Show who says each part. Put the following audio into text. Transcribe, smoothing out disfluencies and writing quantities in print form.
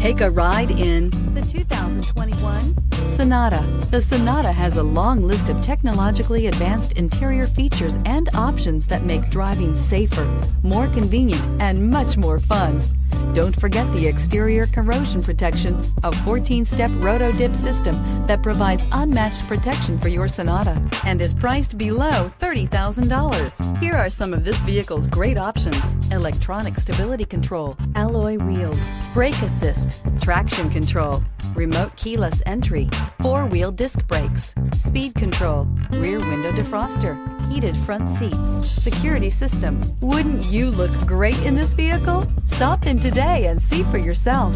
Speaker 1: Take a ride in the 2021 Sonata. The Sonata has a long list of technologically advanced interior features and options that make driving safer, more convenient, and much more fun. Don't forget the exterior corrosion protection, a 14-step roto-dip system that provides unmatched protection for your Sonata and is priced below $30,000. Here are some of this vehicle's great options: electronic stability control, alloy wheels, brake assist, traction control, remote keyless entry, four-wheel disc brakes, speed control, rear window defroster, heated front seats, security system. Wouldn't you look great in this vehicle? Stop in today and see for yourself.